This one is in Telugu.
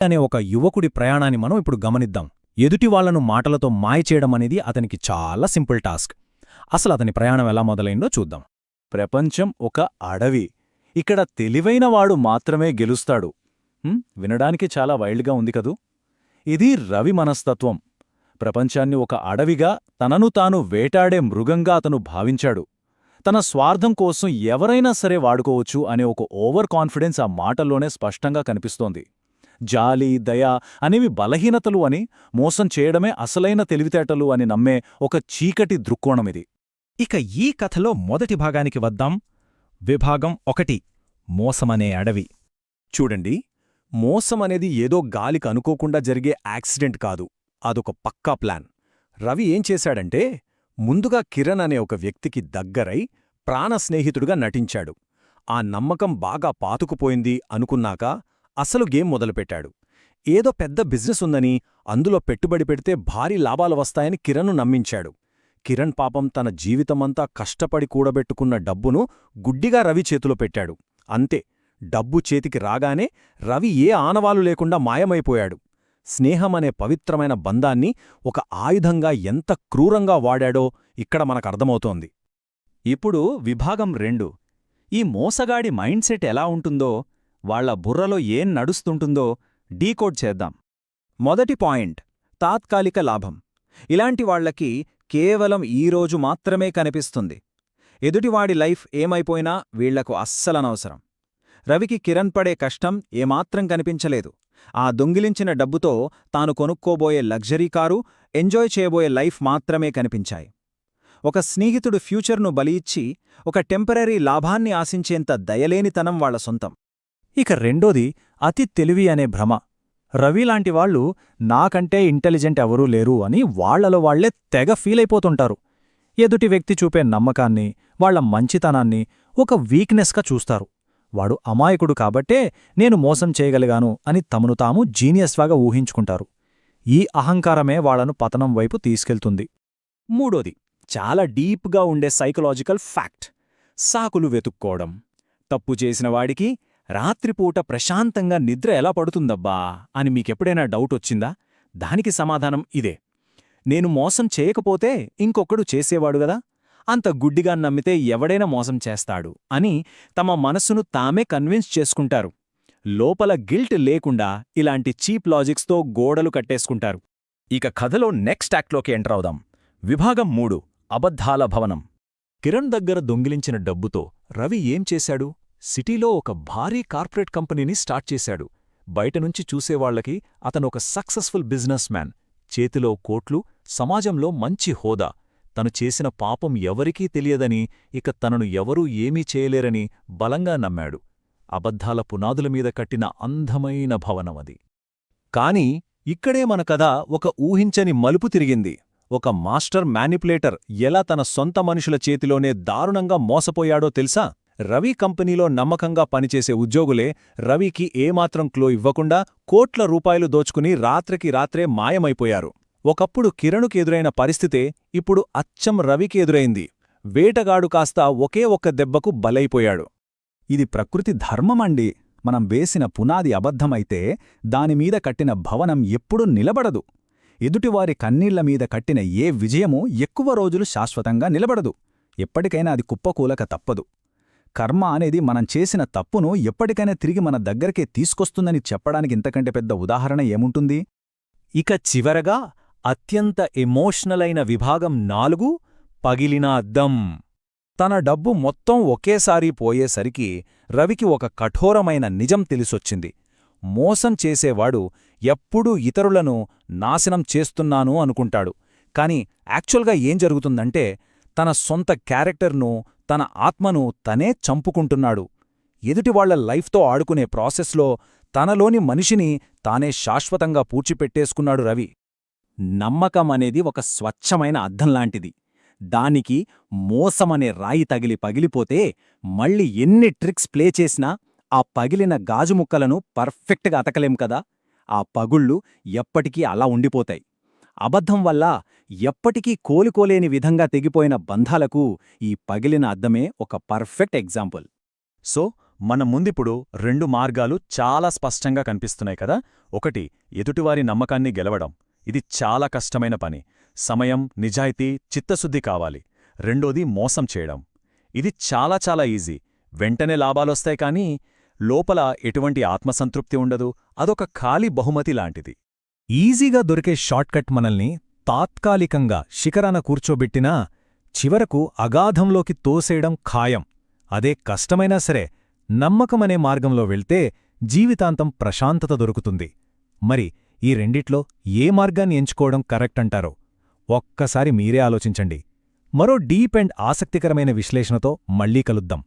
అనే ఒక యువకుడి ప్రయాణాన్ని మనం ఇప్పుడు గమనిద్దాం. ఎదుటివాళ్లను మాటలతో మాయ చేయడమనేది అతనికి చాలా సింపుల్ టాస్క్. అసలతని ప్రయాణం ఎలా మొదలైందో చూద్దాం. ప్రపంచం ఒక అడవి. ఇక్కడ తెలివైనవాడు మాత్రమే గెలుస్తాడు. వినడానికి చాలా వైల్డ్గా ఉంది కదూ. ఇది రవి మనస్తత్వం. ప్రపంచాన్ని ఒక అడవిగా, తనను తాను వేటాడే మృగంగా అతను భావించాడు. తన స్వార్థం కోసం ఎవరైనా సరే వాడుకోవచ్చు అనే ఒక ఓవర్ కాన్ఫిడెన్స్ ఆ మాటల్లోనే స్పష్టంగా కనిపిస్తోంది. జాలి, దయ అనేవి బలహీనతలు అని, మోసం చేయడమే అసలైన తెలివితేటలు అని నమ్మే ఒక చీకటి దృక్కోణమిది. ఇక ఈ కథలో మొదటి భాగానికి వద్దాం. విభాగం 1, మోసమనే అడవి. చూడండి, మోసమనేది ఏదో గాలికి అనుకోకుండా జరిగే యాక్సిడెంట్ కాదు. అదొక పక్కా ప్లాన్. రవి ఏం చేశాడంటే, ముందుగా కిరణ్ అనే ఒక వ్యక్తికి దగ్గరై ప్రాణస్నేహితుడుగా నటించాడు. ఆ నమ్మకం బాగా పాతుకుపోయింది అనుకున్నాక అసలు గేమ్ మొదలుపెట్టాడు. ఏదో పెద్ద బిజినెస్ ఉందని, అందులో పెట్టుబడి పెడితే భారీ లాభాలు వస్తాయని కిరణ్ను నమ్మించాడు. కిరణ్ పాపం తన జీవితమంతా కష్టపడి కూడబెట్టుకున్న డబ్బును గుడ్డిగా రవి చేతిలో పెట్టాడు. అంతే, డబ్బు చేతికి రాగానే రవి ఏ ఆనవాలు లేకుండా మాయమైపోయాడు. స్నేహమనే పవిత్రమైన బంధాన్ని ఒక ఆయుధంగా ఎంత క్రూరంగా వాడాడో ఇక్కడ మనకర్థమవుతోంది. ఇప్పుడు విభాగం 2, ఈ మోసగాడి మైండ్ సెట్ ఎలా ఉంటుందో, వాళ్ల బుర్రలో ఏం నడుస్తుంటుందో డీకోడ్ చేద్దాం. మొదటి పాయింట్, తాత్కాలిక లాభం. ఇలాంటి వాళ్లకి కేవలం ఈరోజు మాత్రమే కనిపిస్తుంది. ఎదుటివాడి లైఫ్ ఏమైపోయినా వీళ్లకు అస్సలనవసరం. రవికి కిరణ్ పడే కష్టం ఏమాత్రం కనిపించలేదు. ఆ దొంగిలించిన డబ్బుతో తాను కొనుక్కోబోయే లగ్జరీ కారు, ఎంజాయ్ చేయబోయే లైఫ్ మాత్రమే కనిపించాయి. ఒక స్నేహితుడు ఫ్యూచర్ను బలి ఇచ్చి ఒక టెంపరరీ లాభాన్ని ఆశించేంత దయలేనితనం వాళ్ల సొంతం. ఇక రెండోది, అతి తెలివి అనే భ్రమ. రవిలాంటివాళ్లు నాకంటే ఇంటెలిజెంట్ ఎవరూ లేరు అని వాళ్లలో వాళ్లే తెగ ఫీలైపోతుంటారు. ఎదుటి వ్యక్తి చూపే నమ్మకాన్ని, వాళ్ల మంచితనాన్ని ఒక వీక్నెస్గా చూస్తారు. వాడు అమాయకుడు కాబట్టే నేను మోసం చేయగలిగాను అని తమను తాము జీనియస్వాగా ఊహించుకుంటారు. ఈ అహంకారమే వాళ్లను పతనం వైపు తీసుకెళ్తుంది. మూడోది, చాలా డీప్గా ఉండే సైకలాజికల్ ఫ్యాక్ట్, సాకులు వెతుక్కోవడం. తప్పు చేసినవాడికి రాత్రిపూట ప్రశాంతంగా నిద్ర ఎలా పడుతుందబ్బా అని మీకెప్పుడైనా డౌటొచ్చిందా? దానికి సమాధానం ఇదే. నేను మోసం చేయకపోతే ఇంకొకడు చేసేవాడుగదా, అంత గుడ్డిగా నమ్మితే ఎవడైనా మోసం చేస్తాడు అని తమ మనసును తామే కన్విన్స్ చేసుకుంటారు. లోపల గిల్ట్ లేకుండా ఇలాంటి చీప్ లాజిక్స్తో గోడలు కట్టేసుకుంటారు. ఇక కథలో నెక్స్ట్ యాక్ట్లోకి ఎంటర్ అవుదాం. విభాగం 3, అబద్ధాల భవనం. కిరణ్ దగ్గర దొంగిలించిన డబ్బుతో రవి ఏం చేశాడు? సిటీలో ఒక భారీ కార్పొరేట్ కంపెనీని స్టార్ట్ చేశాడు. బయటనుంచి చూసేవాళ్లకి అతనొక సక్సెస్ఫుల్ బిజినెస్ మ్యాన్. చేతిలో కోట్లు, సమాజంలో మంచి హోదా. తను చేసిన పాపం ఎవరికీ తెలియదని, ఇక తనను ఎవరూ ఏమీ చేయలేరని బలంగా నమ్మాడు. అబద్ధాల పునాదులమీద కట్టిన అందమైన భవనమది. కాని ఇక్కడే మన కథ ఒక ఊహించని మలుపు తిరిగింది. ఒక మాస్టర్ మ్యానిపులేటర్ ఎలా తన సొంత మనుషుల చేతిలోనే దారుణంగా మోసపోయాడో తెలుసా? రవి కంపెనీలో నమ్మకంగా పనిచేసే ఉద్యోగులే రవికి ఏమాత్రం క్లో ఇవ్వకుండా కోట్ల రూపాయలు దోచుకుని రాత్రికి రాత్రే మాయమైపోయారు. ఒకప్పుడు కిరణుకు ఎదురైన పరిస్థితే ఇప్పుడు అచ్చం రవికి ఎదురైంది. వేటగాడు కాస్త ఒకే ఒక్క దెబ్బకు బలైపోయాడు. ఇది ప్రకృతి ధర్మమండి. మనం వేసిన పునాది అబద్ధమైతే దానిమీద కట్టిన భవనం ఎప్పుడూ నిలబడదు. ఎదుటివారి కన్నీళ్లమీద కట్టిన ఏ విజయమూ ఎక్కువ రోజులు శాశ్వతంగా నిలబడదు. ఎప్పటికైనా అది కుప్పకూలక తప్పదు. కర్మ అనేది మనం చేసిన తప్పును ఎప్పటికైనా తిరిగి మన దగ్గరకే తీసుకొస్తుందని చెప్పడానికి ఇంతకంటే పెద్ద ఉదాహరణ ఏముంటుంది? ఇక చివరగా అత్యంత ఎమోషనల్ అయిన విభాగం 4, పగిలిన అద్దం. తన డబ్బు మొత్తం ఒకేసారి పోయేసరికి రవికి ఒక కఠోరమైన నిజం తెలిసొచ్చింది. మోసం చేసేవాడు ఎప్పుడూ ఇతరులను నాశనం చేస్తున్నాను అనుకుంటాడు. కాని యాక్చువల్గా ఏం జరుగుతుందంటే, తన సొంత క్యారెక్టర్ను, తన ఆత్మను తనే చంపుకుంటున్నాడు. ఎదుటివాళ్ల లైఫ్తో ఆడుకునే ప్రాసెస్లో తనలోని మనిషిని తానే శాశ్వతంగా పూడ్చిపెట్టేసుకున్నాడు రవి. నమ్మకం అనేది ఒక స్వచ్ఛమైన అద్దంలాంటిది. దానికి మోసమనే రాయి తగిలి పగిలిపోతే మళ్ళీ ఎన్ని ట్రిక్స్ ప్లే చేసినా ఆ పగిలిన గాజుముక్కలను పర్ఫెక్ట్గా అతకలేం కదా. ఆ పగుళ్ళు ఎప్పటికీ అలా ఉండిపోతాయి. అబద్ధం వల్ల ఎప్పటికీ కోలుకోలేని విధంగా తెగిపోయిన బంధాలకు ఈ పగిలిన అద్దమే ఒక పర్ఫెక్ట్ ఎగ్జాంపుల్. సో మన ముందిప్పుడు 2 మార్గాలు చాలా స్పష్టంగా కనిపిస్తున్నాయి కదా. ఒకటి, ఎదుటివారి నమ్మకాన్ని గెలవడం. ఇది చాలా కష్టమైన పని. సమయం, నిజాయితీ, చిత్తశుద్ధి కావాలి. రెండోది, మోసం చేయడం. ఇది చాలా చాలా ఈజీ. వెంటనే లాభాలొస్తాయి కానీ లోపల ఎటువంటి ఆత్మసంతృప్తి ఉండదు. అదొక ఖాళీ బహుమతి లాంటిది. ఈజీగా దొరికే షార్ట్కట్ మనల్ని తాత్కాలికంగా శిఖరాన కూర్చోబెట్టినా చివరకు అగాధంలోకి తోసేయడం ఖాయం. అదే కష్టమైనా సరే నమ్మకమనే మార్గంలో వెళ్తే జీవితాంతం ప్రశాంతత దొరుకుతుంది. మరి ఈ రెండిట్లో ఏ మార్గాన్ని ఎంచుకోవడం కరెక్ట్ అంటారో ఒక్కసారి మీరే ఆలోచించండి. మరో డీప్ అండ్ ఆసక్తికరమైన విశ్లేషణతో మళ్ళీ కలుద్దాం.